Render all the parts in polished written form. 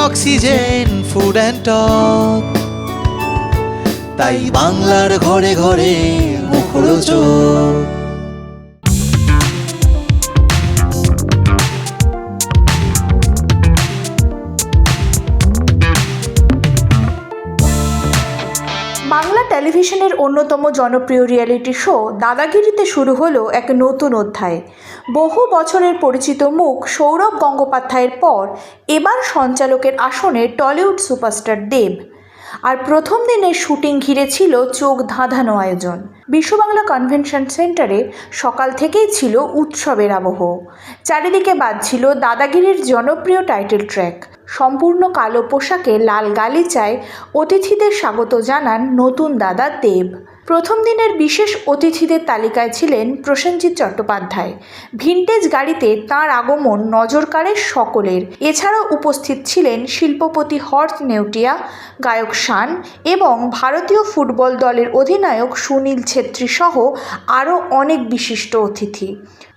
Oxygen food and talk. তাই বাংলার ঘরে ঘরে মুখরোচক। বাংলা টেলিভিশনের অন্যতম জনপ্রিয় রিয়েলিটি শো দাদাগিরিতে শুরু হলো এক নতুন অধ্যায়। বহু বছরের পরিচিত মুখ সৌরভ গঙ্গোপাধ্যায়ের পর এবার সঞ্চালকের আসনে টলিউড সুপারস্টার দেব। আর প্রথম দিনের শুটিং ঘিরে ছিল চোখ ধাঁধানো আয়োজন। বিশ্ববাংলা কনভেনশন সেন্টারে সকাল থেকেই ছিল উৎসবের আবহ। চারিদিকে বাজছিল দাদাগিরির জনপ্রিয় টাইটেল ট্র্যাক। সম্পূর্ণ কালো পোশাকে লাল গালিচায় অতিথিদের স্বাগত জানান নতুন দাদা দেব। প্রথম দিনের বিশেষ অতিথিদের তালিকায় ছিলেন প্রসেনজিৎ চট্টোপাধ্যায়। ভিনটেজ গাড়িতে তাঁর আগমন নজর কাড়ে সকলের। এছাড়াও উপস্থিত ছিলেন শিল্পপতি হর্ষ নেউটিয়া, গায়ক শান এবং ভারতীয় ফুটবল দলের অধিনায়ক সুনীল ছেত্রী সহ আরও অনেক বিশিষ্ট অতিথি।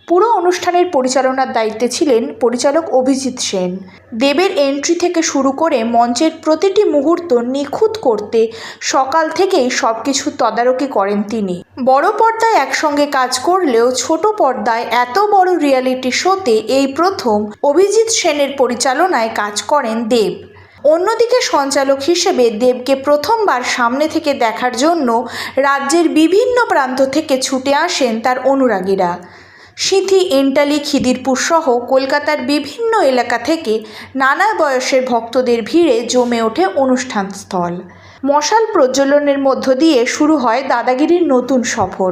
পুরো অনুষ্ঠানের পরিচালনার দায়িত্বে ছিলেন পরিচালক অভিজিৎ সেন। দেবের এন্ট্রি থেকে শুরু করে মঞ্চের প্রতিটি মুহূর্ত নিখুঁত করতে সকাল থেকেই সব কিছু তদারকি করেন তিনি। বড় পর্দায় একসঙ্গে কাজ করলেও ছোট পর্দায় এত বড় রিয়েলিটি শোতে এই প্রথম অভিজিৎ সেনের পরিচালনায় কাজ করেন দেব। অন্যদিকে সঞ্চালক হিসেবে দেবকে প্রথমবার সামনে থেকে দেখার জন্য রাজ্যের বিভিন্ন প্রান্ত থেকে ছুটে আসেন তার অনুরাগীরা। সিঁথি, এন্টালি, খিদিরপুর সহ কলকাতার বিভিন্ন এলাকা থেকে নানা বয়সের ভক্তদের ভিড়ে জমে ওঠে অনুষ্ঠানস্থল। মশাল প্রজ্বলনের মধ্য দিয়ে শুরু হয় দাদাগিরির নতুন সফর।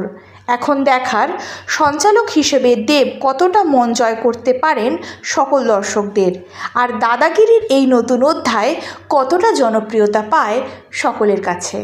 এখন দেখার সঞ্চালক হিসেবে দেব কতটা মন জয় করতে পারেন সকল দর্শকদের, আর দাদাগিরির এই নতুন অধ্যায় কতটা জনপ্রিয়তা পায় সকলের কাছে।